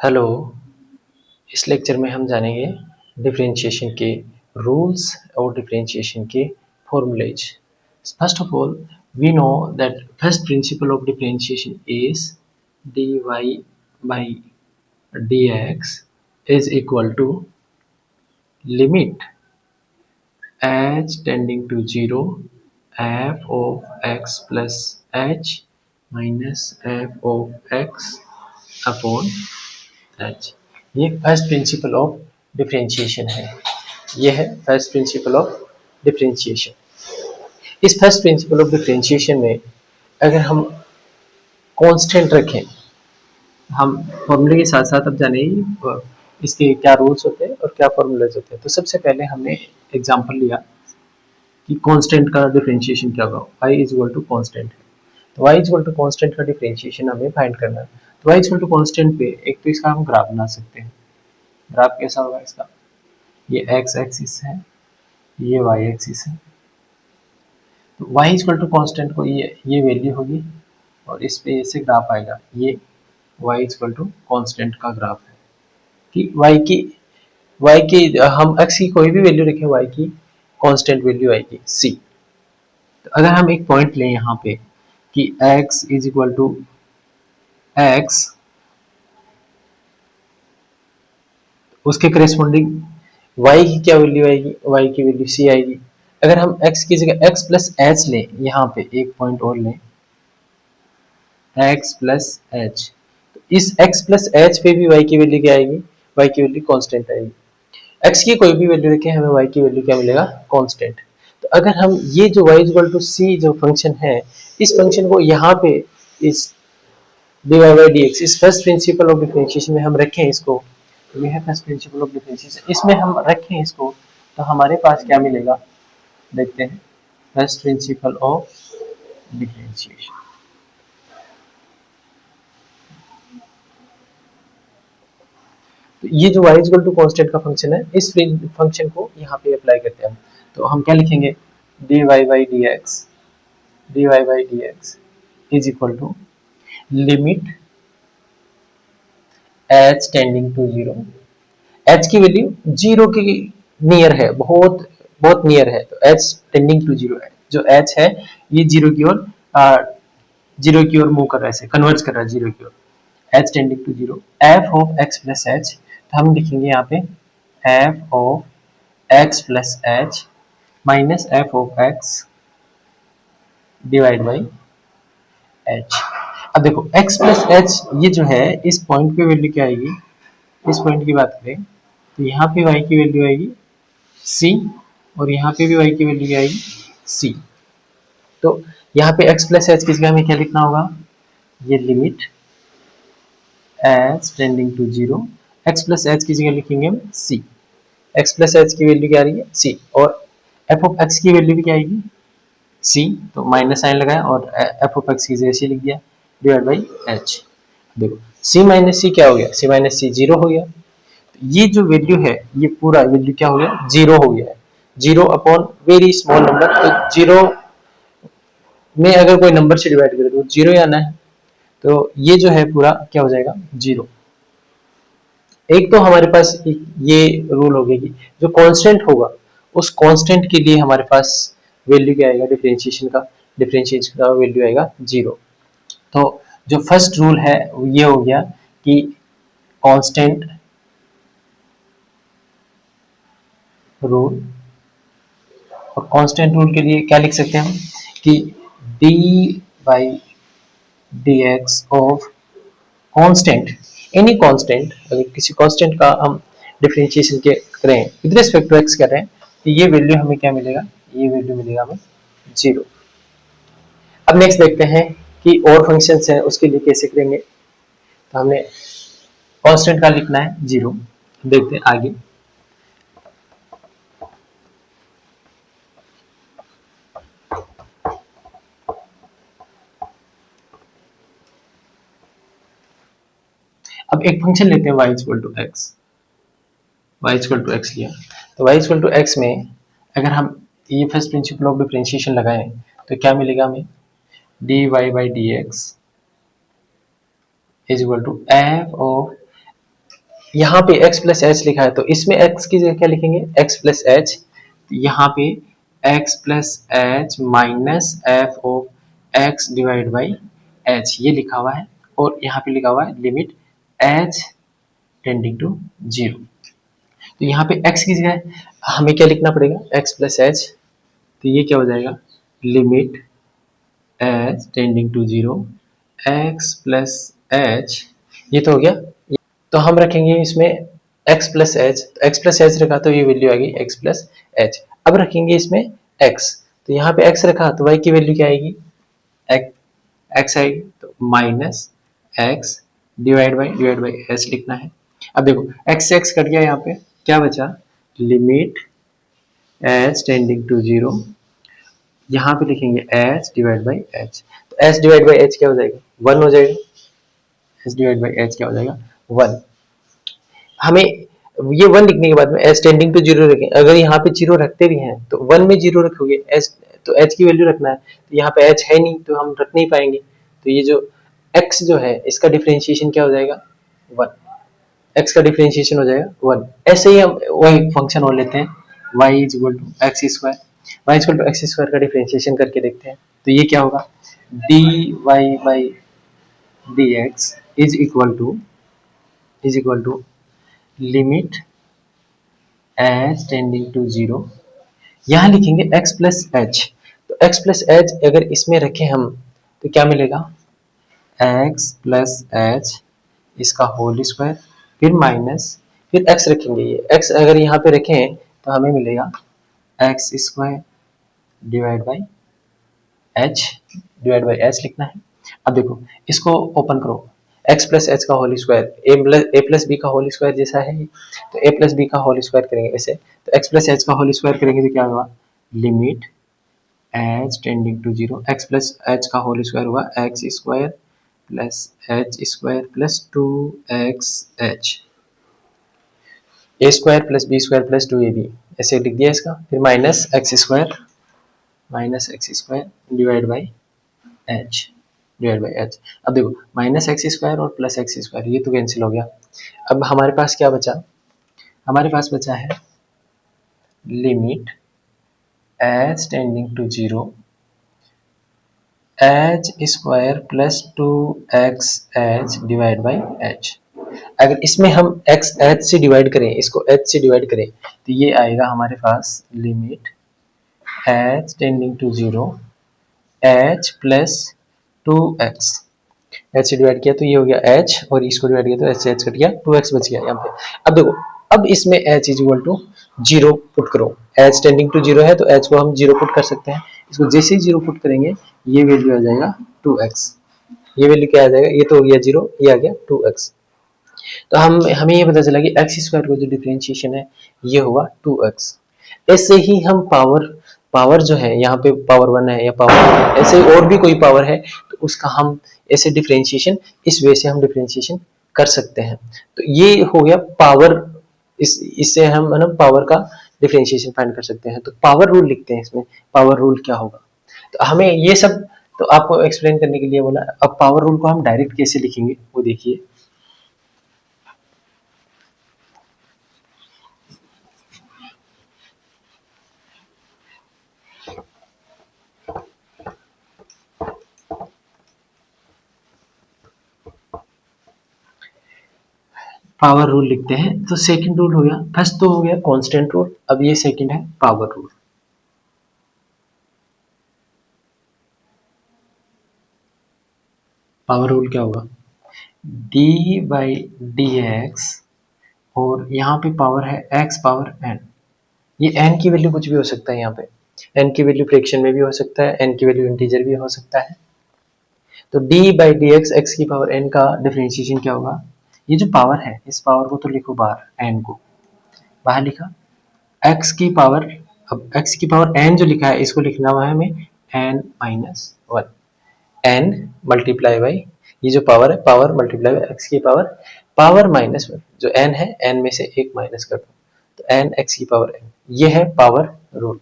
Hello. इस lecture में हम जानेंगे डिफरेंशिएशन के रूल्स और डिफरेंशिएशन के formulas. First of all we know that first principle of differentiation is dy by dx is equal to limit h tending to 0 f of x plus h minus f of x upon h। ये first principle of differentiation है। ये है first principle of differentiation. इस first principle of differentiation में अगर हम constant रखें, हम फॉर्मूले के साथ साथ अब जाने इसके क्या रूल्स होते हैं और क्या फॉर्मूलेज होते हैं। तो सबसे पहले हमने एग्जांपल लिया कि कांस्टेंट का डिफरेंशिएशन क्या होगा। y is equal to constant है, तो y is equal to constant का डिफरेंशिएशन हमें फाइंड करना है। तो y is equal to constant पे एक तो इसका हम ग्राफ बना सकते हैं। ग्राफ कैसा होगा इसका, ये x एक्सिस है, ये y एक्सिस है। तो y इक्वल टू कांस्टेंट को ये वैल्यू होगी और इस पे ऐसे ग्राफ आएगा। ये y इक्वल टू कांस्टेंट का ग्राफ है कि y की हम x की कोई भी वैल्यू रखें, y की कांस्टेंट वैल्यू आएगी c। तो अगर हम एक पॉइंट लें यहाँ पे कि x is equal to x, उसके करेस्पॉन्डिंग y की क्या वैल्यू आएगी, y की वैल्यू c आएगी। अगर हम x की जगह x प्लस एच लें, यहाँ पे एक पॉइंट और लें x प्लस एच, तो इस x प्लस एच पे भी y की वैल्यू क्या आएगी, y की वैल्यू कांस्टेंट आएगी। x की कोई भी वैल्यू रखें, हमें y की वैल्यू क्या मिलेगा, कांस्टेंट। तो अगर हम ये जो y इक्वल टू c जो फंक्शन है, इस फंक्शन को यहाँ पे इस dy by dx इस फर्स्ट प्रिंसिपल ऑफ डिफरेंशिएशन में हम रखें इसको, ये है फर्स्ट प्रिंसिपल ऑफ डिफरेंशिएशन, इसमें हम रखें इसको, तो हमारे पास क्या मिलेगा, देखते हैं। फर्स्ट प्रिंसिपल ऑफ डिफरेंशिएशन, तो ये जो y इक्वल टू कांस्टेंट का फंक्शन है, इस फंक्शन को यहाँ पे अप्लाई करते हैं। तो हम क्या लिखेंगे, dy by dx is equal to limit h tending to 0, h की वैल्यू 0 के नियर है, बहुत बहुत नियर है, तो h टेंडिंग टू 0 है। जो h है ये 0 की ओर, 0 की ओर मूव कर रहा है, ऐसे कन्वर्ज कर रहा है 0 की ओर। h tending to 0 f of x plus h, तो हम लिखेंगे यहाँ पे f of x plus h minus f of x divide by h। अब देखो x प्लस h ये जो है, इस पॉइंट पे वैल्यू क्या आएगी, इस पॉइंट की बात करें तो यहाँ पे y की वैल्यू आएगी c और यहाँ पे भी y की वैल्यू आएगी c। तो यहाँ पे x प्लस h की जगह हमें क्या लिखना होगा, ये limit h tending to 0, x plus h की जगह लिखेंगे हम c। x प्लस h की वैल्यू क्या आ रही है, c, और f ऑफ x की वैल्यू भी क्या आएगी, c। तो माइनस साइन लगाया और f ऑफ x की जगह c लिख दिया डिवाइड बाई h। देखो c माइनस c क्या हो गया, c माइनस c 0 हो गया। ये जो वैल्यू है, ये पूरा वैल्यू क्या हो गया, 0 हो गया है। 0 अपॉन वेरी स्मॉल नंबर, तो 0 में अगर कोई नंबर से डिवाइड करे तो 0 ही आना है। तो ये जो है पूरा क्या हो जाएगा, 0। एक तो हमारे पास ये रूल हो गया कि जो कांस्टेंट होगा उस कांस्टेंट के लिए हमारे पास वैल्यू क्या आएगा, डिफरेंशिएशन का वैल्यू आएगा 0। तो जो फर्स्ट रूल है वो ये हो गया कि कांस्टेंट रूल, और कांस्टेंट रूल के लिए क्या लिख सकते हैं हम कि d by dx of constant, any constant, अगर किसी कांस्टेंट का हम डिफरेंशिएशन के करें विद रिस्पेक्ट टू x कर रहे हैं, तो ये वैल्यू हमें क्या मिलेगा, ये वैल्यू मिलेगा हमें 0। अब नेक्स्ट देखते हैं कि और फंक्शंस हैं उसके लिए कैसे करेंगे। तो हमने कांस्टेंट का लिखना है 0, देखते हैं आगे। अब एक फंक्शन लेते हैं y equal to x, y equal to x लिया, तो y इक्वल टू x में अगर हम ये फर्स्ट प्रिंसिपल ऑफ डिफरेंशिएशन लगाएं तो क्या मिलेगा हमें, dy by dx is equal to f of यहाँ पे x प्लस एच लिखा है तो इसमें x की जगह क्या लिखेंगे, x प्लस एच। यहाँ पे x plus H minus F of x divide by H ये लिखा हुआ है, और यहाँ पे लिखा हुआ है limit H tending to zero. तो यहाँ पे x की जगह हमें क्या लिखना पड़ेगा, x प्लस एच, तो ये क्या हो जाएगा, limit H tending to zero x plus H, ये तो हो गया। तो हम रखेंगे इसमें x प्लस एच, तो x प्लस एच रखा तो ये वैल्यू आ गई x प्लस एच। अब रखेंगे इसमें x, तो यहाँ पे x रखा तो y की वैल्यू क्या आएगी, x आएगी, तो minus x divide by H लिखना है। अब देखो x से x कट गया, यहाँ पे क्या बचा, limit H tending to zero, यहाँ पे लिखेंगे h डिवाइड बाई एच, तो h डिवाइड बाई एच क्या हो जाएगा, 1 हो जाएगा, h डिवाइड बाई एच क्या हो जाएगा, 1। हमें ये 1 लिखने के बाद में एच टेंडिंग टू जीरो रखें, अगर यहाँ पे जीरो रखते भी हैं तो 1 में जीरो रखोगे एच, तो एच की वैल्यू रखना है, तो यहाँ पे एच है नहीं तो हम रख नहीं पाएंगे, तो ये जो एक्स जो है इसका डिफरेंशिएशन क्या हो जाएगा, 1, एक्स का डिफरेंशिएशन हो जाएगा 1। ऐसे ही हम वही फंक्शन और लेते हैं y is equal to X square, Y is equal to X square का डिफरेंशिएशन करके देखते हैं, तो ये क्या होगा, dy by dx is equal to limit H tending to zero, यहाँ लिखेंगे x प्लस एच, तो x प्लस एच अगर इसमें रखें हम तो क्या मिलेगा, x प्लस एच इसका होल स्क्वायर, फिर माइनस, फिर x रखेंगे, ये x अगर यहाँ पे रखें तो हमें मिलेगा X square divide by H लिखना है। अब देखो इसको ओपन करो, x प्लस एच का whole square A plus B का होल स्क्वायर जैसा है, तो ए प्लस बी का होल स्क्वायर करेंगे ऐसे, तो x प्लस एच का होल स्क्वायर करेंगे तो क्या होगा, limit H tending to zero, X plus H का होल स्क्वायर हुआ X square plus H square plus two x H, A square plus B square plus two A B, ऐसे लिख दिया इसका, फिर minus X square divide by H. अब देखो minus X square और प्लस एक्स स्क्वायर ये तो कैंसिल हो गया, अब हमारे पास क्या बचा, हमारे पास बचा है limit H tending to zero H square plus two x H divide by H. अगर इसमें हम एक्स एच से डिवाइड करें, इसको एच से डिवाइड करें तो ये आएगा हमारे पास limit H tending to zero h plus two x, h से डिवाइड किया तो ये हो गया एच, और इसको डिवाइड किया तो एच से एच कट गया, टू एक्स बच गया यहाँ पे। अब देखो अब इसमें H is equal to zero put करो, एच टेंडिंग टू जीरो है तो एच को हम जीरो पुट कर सकते हैं, इसको जैसे ही जीरो पुट करेंगे ये वैल्यू आ जाएगा टू एक्स, ये वैल्यू क्या आ जाएगा, ये तो हो गया जीरो, ये आ गया टू एक्स। तो हमें ये पता चला कि एक्स स्क्वायर का जो डिफरेंशिएशन है ये हुआ टू एक्स। ऐसे ही हम पावर जो है यहाँ पे पावर 1 है या पावर, ऐसे ही और भी कोई पावर है तो उसका हम ऐसे डिफरेंशिएशन इस वे से हम डिफरेंशिएशन कर सकते हैं। तो ये हो गया पावर, इससे हम है ना पावर का डिफरेंशिएशन फाइंड कर सकते हैं। तो पावर रूल लिखते हैं इसमें, पावर रूल क्या होगा, तो हमें ये सब तो आपको एक्सप्लेन करने के लिए बोला। अब पावर रूल को हम डायरेक्ट कैसे लिखेंगे वो देखिए। पावर रूल लिखते हैं तो सेकंड रूल हो गया, फर्स्ट तो हो गया कांस्टेंट रूल, अब ये सेकंड है पावर रूल। पावर रूल क्या होगा, d बाई डी एक्स, और यहाँ पे पावर है x पावर n, ये n की वैल्यू कुछ भी हो सकता है, यहाँ पे n की वैल्यू फ्रैक्शन में भी हो सकता है, n की वैल्यू इंटीजर भी हो सकता है। तो d by d x, x की पावर n का डिफरेंशिएशन क्या होगा, ये जो पावर है इस पावर को तो लिखो बाहर, n को बाहर लिखा, x की पावर, अब x की पावर n जो लिखा है इसको लिखना हुआ है हमें n minus one, n multiply by ये जो पावर है पावर मल्टीप्लाई बाई x की पावर, पावर माइनस वन, जो n है n में से एक माइनस कर दो तो n x की पावर n, ये है पावर रूल,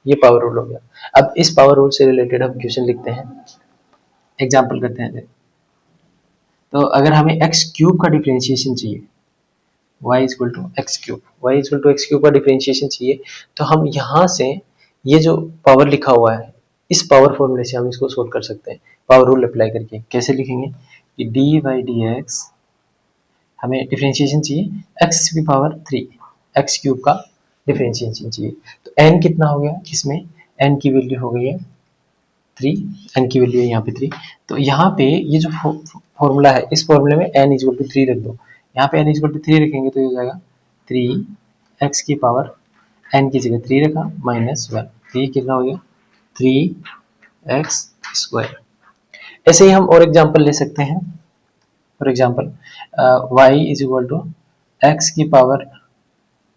ये पावर रूल हो गया। अब इस पावर रूल से रिलेटेड हम क्वेश्चन लिखते हैं, एग्जाम्पल करते हैं। तो अगर हमें एक्स क्यूब का डिफरेंशिएशन चाहिए y is equal to X cube, y is equal to X cube का डिफरेंशिएशन चाहिए। तो हम यहाँ से ये जो पावर लिखा हुआ है इस पावर फॉर्मूले से हम इसको सोल्व कर सकते हैं पावर रूल अप्लाई करके। कैसे लिखेंगे कि डी बाई डी एक्स, हमें डिफरेंशिएशन चाहिए x की पावर 3, एक्स क्यूब का डिफरेंशिएशन चाहिए। तो n कितना हो गया इसमें, n की वैल्यू हो गई है 3, n की वैल्यू है यहाँ पे 3। तो यहाँ पे ये जो फॉर्मूला है इस फॉर्मूले में n इक्वल टू 3 रख दो। यहाँ पे n इक्वल टू 3 रखेंगे तो ये हो जाएगा 3 x की पावर n की जगह 3 रखा माइनस 1, तो ये कितना हो गया 3x स्क्वायर। ऐसे ही हम और एग्जांपल ले सकते हैं। For example y is equal to X की पावर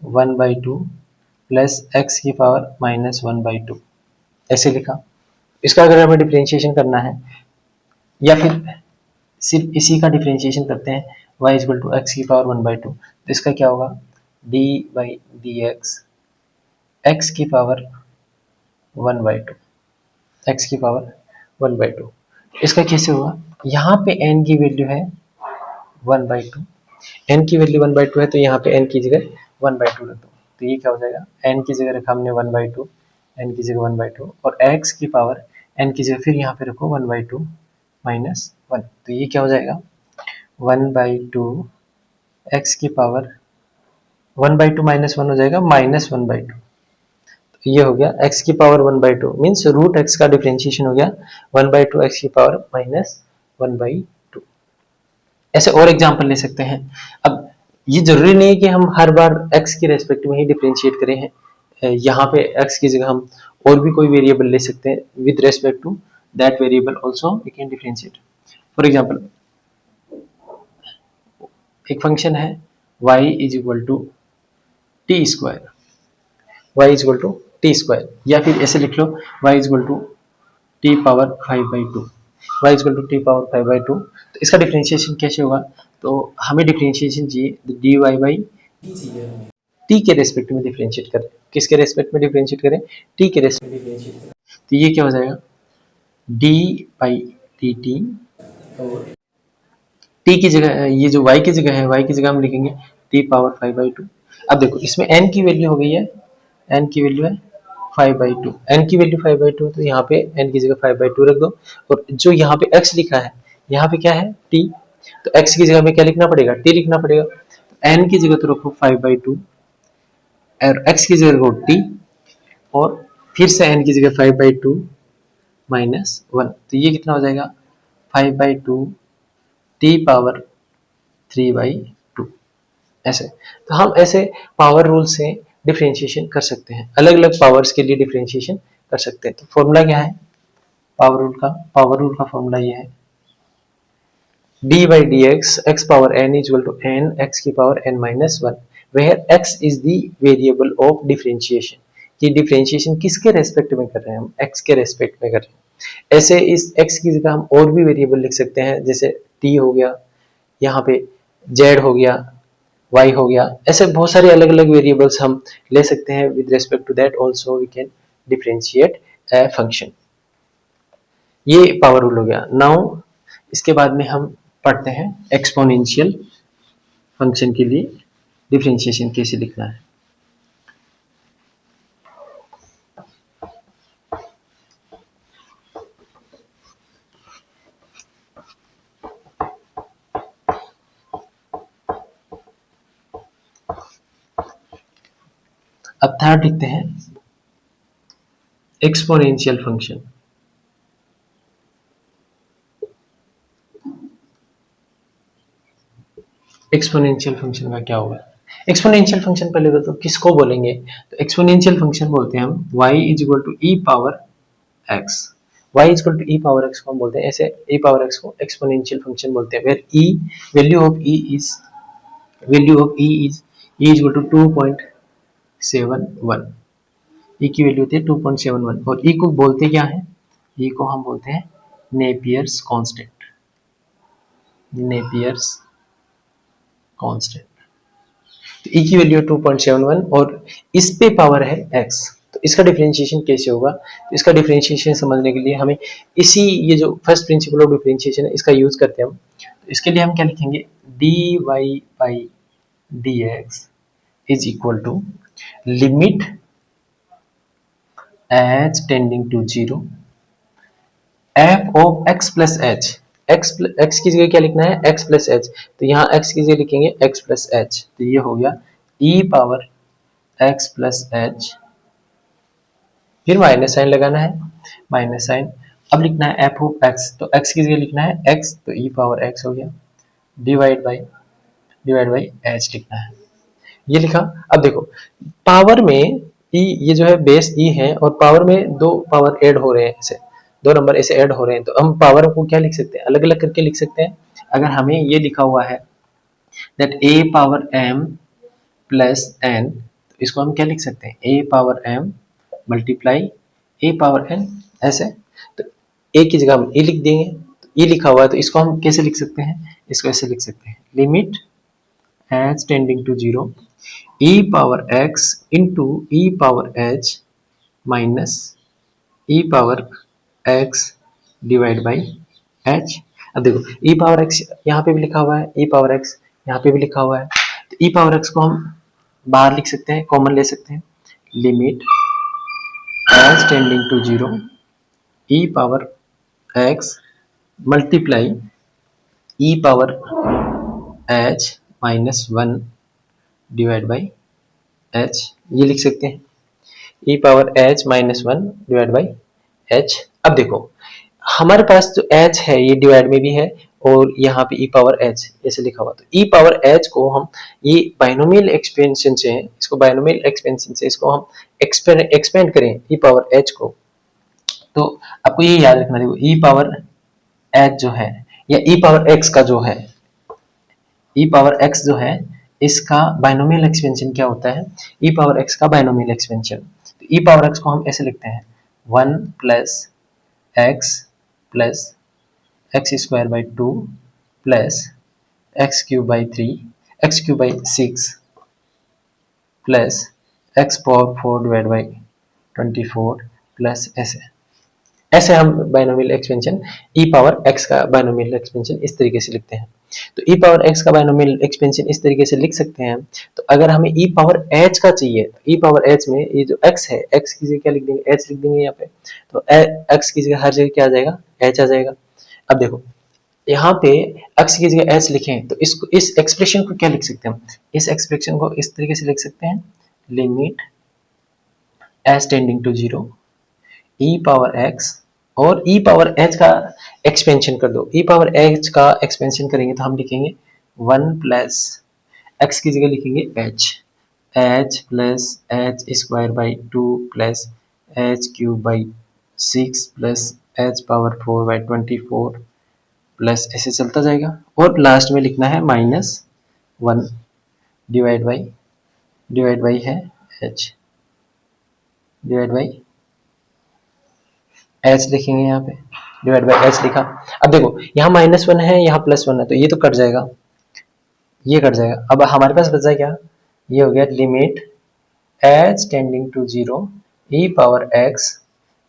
1/2 प्लस एक्स की पावर माइनस 1/2, ऐसे लिखा। इसका अगर हमें डिफरेंशिएशन करना है या फिर सिर्फ इसी का डिफरेंशिएशन करते हैं y इक्वल टू एक्स की पावर 1/2, तो इसका क्या होगा d बाई डी एक्स की पावर 1/2, एक्स की पावर 1/2। इसका कैसे होगा, यहाँ पे n की वैल्यू है 1/2, n की वैल्यू 1/2 है तो यहाँ पे n की जगह 1/2 रख दो। तो ये क्या हो जाएगा, n की जगह रखा हमने 1/2, n की जगह 1/2 और x की पावर n की जगह फिर यहाँ पे रखो 1/2 माइनस 1, तो ये क्या हो जाएगा 1/2 x की पावर 1/2 माइनस 1 हो जाएगा माइनस 1/2। तो ये हो गया x की पावर 1/2 मीन्स रूट x का डिफरेंशिएशन हो गया 1/2 x की पावर माइनस 1/2। ऐसे और एग्जांपल ले सकते हैं। अब ये जरूरी नहीं है कि हम हर बार x के रेस्पेक्ट में ही डिफरेंशिएट करें हैं, यहाँ पे x की जगह हम और भी कोई वेरिएबल ले सकते हैं with respect to that variable also we can differentiate. For example एक फंक्शन है y is equal to T square, y is equal to T square, या फिर ऐसे लिख लो y is equal to T power 5/2, y is equal to T power 5/2। तो इसका differentiation कैसे होगा, तो हमें डिफरेंशिएशन चाहिए डी वाई बाई टी के रेस्पेक्ट में डिफरेंशिएट करें। किसके रेस्पेक्ट में डिफरेंशिएट करें, टी के रेस्पेक्ट में डिफरेंशिएट करें। तो ये क्या हो जाएगा डी बाई डी टी, और टी की जगह ये जो y की जगह है y की जगह हम लिखेंगे टी पावर 5/2। अब देखो इसमें n की वैल्यू हो गई है, n की वैल्यू है 5/2, n की वैल्यू 5/2, तो यहाँ पे n की जगह 5/2 रख दो। और जो यहाँ पे x लिखा है यहाँ पे क्या है t, तो x की जगह में क्या लिखना पड़ेगा t लिखना पड़ेगा। तो n की जगह तो रखो 5/2 और x की जगह रखो t, और फिर से n की जगह 5/2 माइनस 1, तो ये कितना हो जाएगा 5/2 टी पावर 3/2। ऐसे तो हम ऐसे पावर रूल से डिफरेंशिएशन कर सकते हैं, अलग अलग पावर्स के लिए डिफरेंशिएशन कर सकते हैं। तो फॉर्मूला क्या है पावर रूल का फॉर्मूला ये है d by dx x power n is equal to n x की power n minus 1 where x is the variable of differentiation। ये डिफरेंशिएशन किसके रेस्पेक्ट में कर रहे हैं, हम x के रेस्पेक्ट में कर रहे हैं। ऐसे इस x की जगह हम और भी वेरिएबल लिख सकते हैं, जैसे t हो गया, यहाँ पे z हो गया, y हो गया, ऐसे बहुत सारे अलग अलग वेरिएबल्स हम ले सकते हैं। With respect to that also we can differentiate a function. ये पावर रूल हो गया। नाउ इसके बाद में हम पढ़ते हैं एक्सपोनेंशियल फंक्शन के लिए डिफरेंशिएशन कैसे लिखना है। अब थर्ड लिखते हैं एक्सपोनेंशियल फंक्शन। एक्सपोनेंशियल फंक्शन का क्या होगा, एक्सपोनेंशियल फंक्शन पहले तो किसको बोलेंगे, तो एक्सपोनेंशियल फंक्शन बोलते हैं हम y is equal to E power x, y is equal to E power x को हम बोलते हैं, ऐसे e पावर x को एक्सपोनेंशियल फंक्शन बोलते हैं। Where e value of e is e is equal to 2.71, e की वैल्यू होती है 2.71, और e को बोलते क्या है, e को हम बोलते हैं नेपियर्स कांस्टेंट, नेपियर्स कांस्टेंट। तो e की वैल्यू 2.71 और इस पे पावर है x, तो इसका डिफरेंशिएशन कैसे होगा, तो इसका डिफरेंशिएशन समझने के लिए हमें इसी ये जो फर्स्ट प्रिंसिपल ऑफ डिफरेंशिएशन है इसका यूज करते हैं हम। तो इसके लिए हम क्या लिखेंगे dy by dx is equal to limit h tending to 0 f of x plus h। x की जगह क्या लिखना है, x प्लस एच, तो यहाँ x की जगह लिखेंगे x प्लस एच, तो ये हो गया e power x plus H, फिर माइनस साइन लगाना है, माइनस साइन, अब लिखना है f ऑफ x, तो x की जगह लिखना है x, तो e पावर x हो गया, डिवाइड बाई h लिखना है, ये लिखा। अब देखो पावर में e, ये जो है बेस e है और पावर में दो पावर ऐड हो रहे हैं, ऐसे दो नंबर ऐसे ऐड हो रहे हैं, तो हम पावर को क्या लिख सकते हैं, अलग अलग करके लिख सकते हैं। अगर हमें ये लिखा हुआ है that a power m plus n, तो इसको हम क्या लिख सकते हैं, a power m multiply a power n, ऐसे, तो a की जगह हम e लिख देंगे, तो e लिखा हुआ है तो इसको हम कैसे लिख सकते हैं, इसको ऐसे लिख सकते हैं, limit h tending to 0 e power x into e power h minus e power x divide by h। अब देखो e पावर x यहाँ पे भी लिखा हुआ है, e पावर x यहाँ पे भी लिखा हुआ है, तो e पावर x को हम बाहर लिख सकते हैं, कॉमन ले सकते हैं, limit h tending to 0 e power x multiply e power h minus 1 divide by h, ये लिख सकते हैं, e power h minus 1 divide by h। अब देखो हमारे पास जो h है ये डिवाइड में भी है और यहाँ पे e पावर h ऐसे लिखा हुआ, तो e पावर h को हम ये बाइनोमियल एक्सपेंशन से, इसको बाइनोमियल एक्सपेंशन से इसको हम एक्सपेंड करें e पावर h को, तो आपको ये याद रखना, देखो e पावर h जो है या e पावर x का जो है, e पावर x जो है इसका बाइनोमियल एक्सपेंशन क्या होता है, e पावर x का बाइनोमियल एक्सपेंशन, तो e पावर x को हम ऐसे लिखते हैं 1 plus x plus X square by 2 plus x cube by 3, x cube by 6 plus x power 4 divide by 24 plus ऐसे, ऐसे हम binomial expansion e power x का बाइनोमियल एक्सपेंशन इस तरीके से लिखते हैं। तो e पावर x का बाइनोमियल एक्सपेंशन इस तरीके से लिख सकते हैं। तो अगर हमें e पावर h का चाहिए, तो e पावर h में ये जो x है, x की जगह क्या लिख देंगे, h लिख देंगे यहाँ पे, तो x की जगह हर जगह क्या आ जाएगा, h आ जाएगा। अब देखो यहाँ पे x की जगह h लिखें तो इसको, इस एक्सप्रेशन को क्या लिख सकते हैं, इस एक्सप्रेशन को इस तरीके से लिख सकते हैं, limit h tending to 0 e power x, और e पावर h का एक्सपेंशन कर दो, e पावर h का एक्सपेंशन करेंगे तो हम लिखेंगे 1 प्लस x की जगह लिखेंगे h plus h square by 2 plus h cube by 6 plus h power 4 by 24 plus ऐसे चलता जाएगा, और लास्ट में लिखना है माइनस 1 डिवाइड बाई है h, डिवाइड बाई h लिखेंगे यहाँ पे, डिवाइड बाई h लिखा। अब देखो यहाँ माइनस 1 है, यहाँ प्लस 1 है, तो ये तो कट जाएगा, ये कट जाएगा। अब हमारे पास बचा क्या, ये हो गया limit h tending to 0 e power x,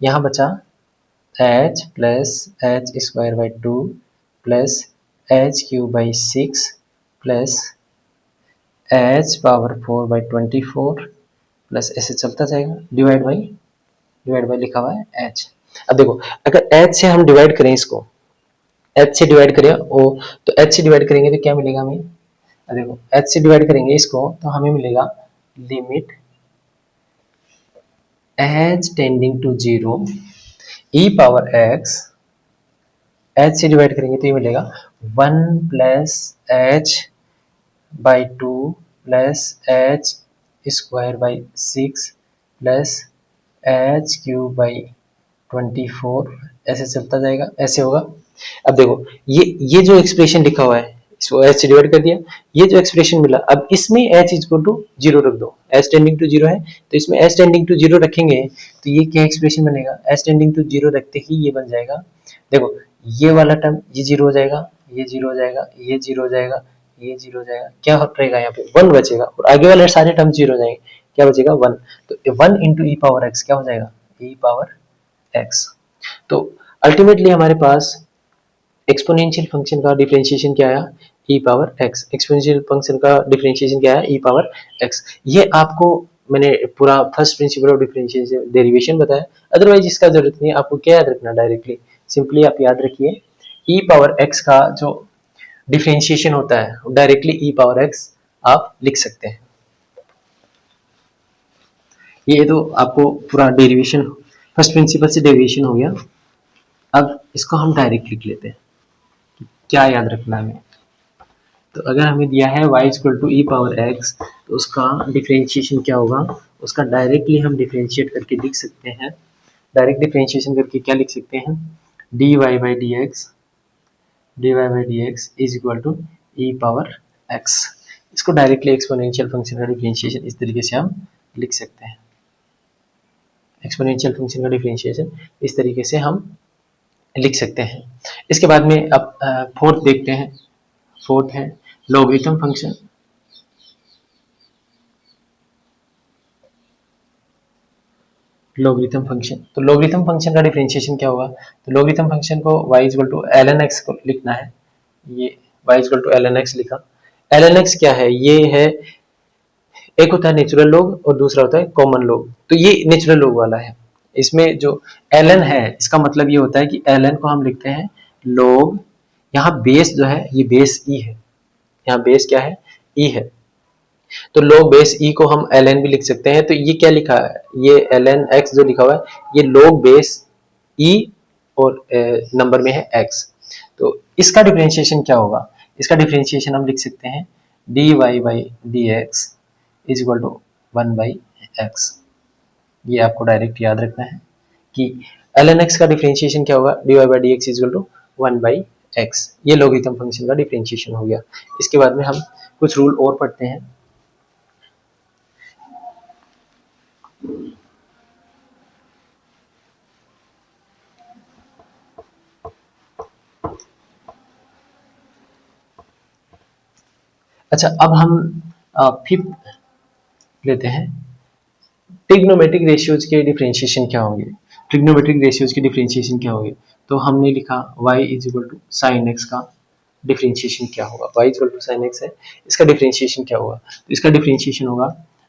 यहाँ बचा h plus h square by 2 plus h cube by 6 plus h power 4 by 24 plus ऐसे चलता जाएगा, डिवाइड बाई लिखा हुआ है h। अब देखो अगर h से हम डिवाइड करें इसको, h से डिवाइड करें ओ, तो h से डिवाइड करेंगे तो क्या मिलेगा हमें, देखो h से डिवाइड करेंगे इसको तो हमें मिलेगा limit h tending to 0 e power x, h से डिवाइड करेंगे तो ये मिलेगा 1 plus h by 2 plus h square by 6 plus h cube by 24, ऐसे चलता जाएगा, ऐसे होगा। अब देखो ये जो एक्सप्रेशन लिखा हुआ है इसको h से डिवाइड कर दिया, ये जो एक्सप्रेशन मिला, अब इसमें h इक्वल टू 0 रख दो, h टेंडिंग टू 0 है तो इसमें h टेंडिंग टू 0 रखेंगे तो ये क्या एक्सप्रेशन बनेगा, h टेंडिंग टू 0 रखते ही ये बन जाएगा, देखो ये वाला टर्म ये 0 हो जाएगा, ये 0 हो जाएगा, ये 0 हो जाएगा, ये 0 हो जाएगा, क्या रहेगा यहाँ पे 1 बचेगा, और आगे वाले सारे टर्म 0 हो जाएंगे, क्या बचेगा 1, तो 1 इंटू ई पावर एक्स क्या हो जाएगा, e पावर x। तो अल्टीमेटली हमारे पास एक्सपोनेंशियल फंक्शन का डिफरेंशिएशन क्या आया, ई पावर एक्स। एक्सपोनेंशियल फंक्शन का डिफरेंशिएशन क्या है? ई पावर एक्स। ये आपको मैंने पूरा first principle of differentiation derivation बताया, अदरवाइज इसका जरूरत नहीं है। आपको क्या याद रखना? डायरेक्टली सिंपली आप याद रखिए ई पावर एक्स का जो डिफरेंशिएशन होता है डायरेक्टली ई पावर एक्स आप लिख सकते हैं। ये तो आपको पूरा डेरिवेशन फर्स्ट प्रिंसिपल से डेरिवेशन हो गया। अब इसको हम डायरेक्ट लिख लेते हैं, क्या याद रखना है। तो अगर हमें दिया है y equal to E power x, तो उसका डिफरेंशिएशन क्या होगा? उसका डायरेक्टली हम डिफरेंशिएट करके लिख सकते हैं। डायरेक्ट डिफरेंशिएशन करके क्या लिख सकते हैं? dy by d x is equal to E power x. इसको डायरेक्टली एक्सपोनेंशियल फंक्शन का डिफरेंशिएशन इस तरीके से हम लिख सकते हैं। एक्सपोनेंशियल फंक्शन का डिफरेंशिएशन इस तरीके से हम लिख सकते हैं। इसके बाद में अब फोर्थ देखते हैं। फोर्थ है लॉगरिथम फंक्शन। लॉगरिथम फंक्शन, तो लॉगरिथम फंक्शन का डिफरेंशिएशन क्या होगा? तो लॉगरिथम फंक्शन को y equal to ln x को लिखना है। ये y equal to ln x लिखा। ln x क्या है? ये है, एक होता है नेचुरल लॉग और दूसरा होता है कॉमन लॉग। तो ये नेचुरल लॉग वाला है। इसमें जो ln है इसका मतलब ये होता है कि ln को हम लिखते हैं log, यहाँ बेस जो है ये बेस e है, यहाँ बेस क्या है? e है। तो log बेस e को हम ln भी लिख सकते हैं। तो ये क्या लिखा है? ये ln x जो लिखा हुआ है ये log बेस e और नंबर में है x। तो इसका डिफरेंशिएशन क्या होगा? इसका डिफरेंशिएशन हम लिख सकते हैं dy by d x is equal to 1 by x. ये आपको डायरेक्ट याद रखना है कि ln x का डिफरेंशिएशन क्या होगा? dy by d x is equal to 1 by x. ये लॉगरिथम फंक्शन का डिफरेंशिएशन हो गया। इसके बाद में हम कुछ रूल और पढ़ते हैं। अच्छा, अब हम फिफ्थ लेते हैं, ट्रिग्नोमेट्रिक रेशियोज के डिफरेंशिएशन क्या होंगे? ट्रिग्नोमेट्रिक रेशियोज के डिफरेंशिएशन क्या होंगे? तो हमने लिखा y is equal to sine x का डिफरेंशिएशन क्या होगा? y equal to sine x है, इसका डिफरेंशिएशन क्या होगा? तो इसका डिफरेंशिएशन होगा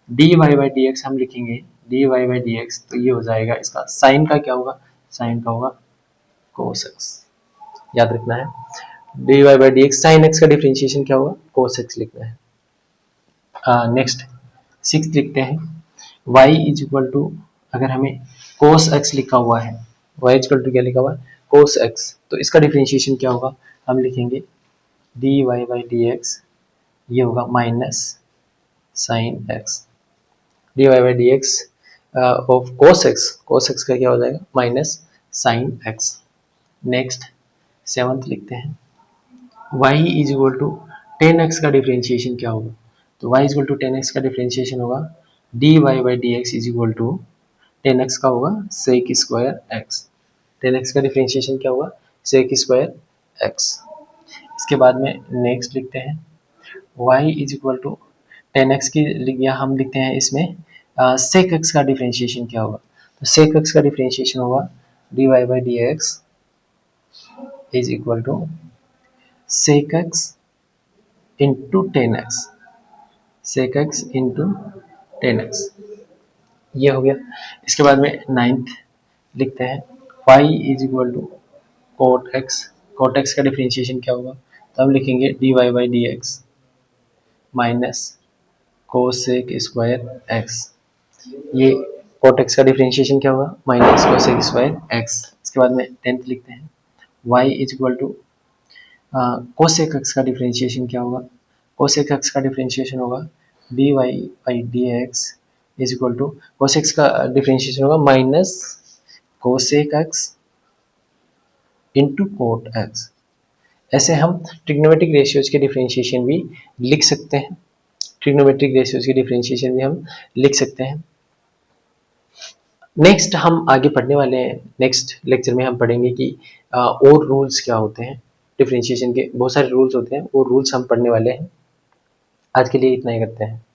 dy बाई डी एक्स। हम लिखेंगे dy बाई डी एक्स, तो ये हो जाएगा इसका साइन का क्या होगा? साइन का होगा cos x। याद रखना है dy by d x, sine x का डिफरेंशिएशन क्या होगा? cos x लिखना है। नेक्स्ट सिक्स लिखते हैं y इज इक्वल टू, अगर हमें cos x लिखा हुआ है, y इज इक्वल टू क्या लिखा हुआ है? cos x, तो इसका डिफरेंशिएशन क्या होगा? हम लिखेंगे dy बाई डी एक्स, ये होगा minus sine x। dy by d x of cos x का क्या हो जाएगा? Minus sine x। Next seventh लिखते हैं y is equal to tan x का डिफरेंशिएशन क्या होगा? तो y is equal to tan x का डिफरेंशिएशन होगा dy by d x is equal to tan x का होगा sec square x. Tan x का डिफरेंशिएशन क्या होगा? Sec square x. इसके बाद में नेक्स्ट लिखते हैं y is equal to tan x की, या हम लिखते हैं इसमें सेक एक्स का डिफरेंशिएशन क्या होगा? तो सेक एक्स का डिफरेंशिएशन होगा dy by d x is equal to sec x into tan x, sec x into tan x. ये हो गया। इसके बाद में नाइन्थ लिखते हैं y is equal to cot x. Cot x का डिफरेंशिएशन क्या होगा? तो हम लिखेंगे dy by d x minus cosec square x. ये कोट एक्स का डिफरेंशिएशन क्या होगा? Minus cosec square x. इसके बाद में टेंथ लिखते हैं y is equal to cosec x का डिफरेंशिएशन क्या होगा? कोसेक एक्स का डिफरेंशिएशन होगा dy by d x is equal to, cosec x का डिफरेंशिएशन होगा minus cosec x into cot x. ऐसे हम ट्रिग्नोमेट्रिक रेशियोज के डिफरेंशिएशन भी लिख सकते हैं। ट्रिग्नोमेट्रिक रेशियोज के डिफरेंशिएशन भी हम लिख सकते हैं। नेक्स्ट हम आगे पढ़ने वाले हैं, नेक्स्ट लेक्चर में हम पढ़ेंगे कि और रूल्स क्या होते हैं डिफरेंशिएशन के। बहुत सारे रूल्स होते हैं, वो रूल्स हम पढ़ने वाले हैं। आज के लिए इतना ही करते हैं।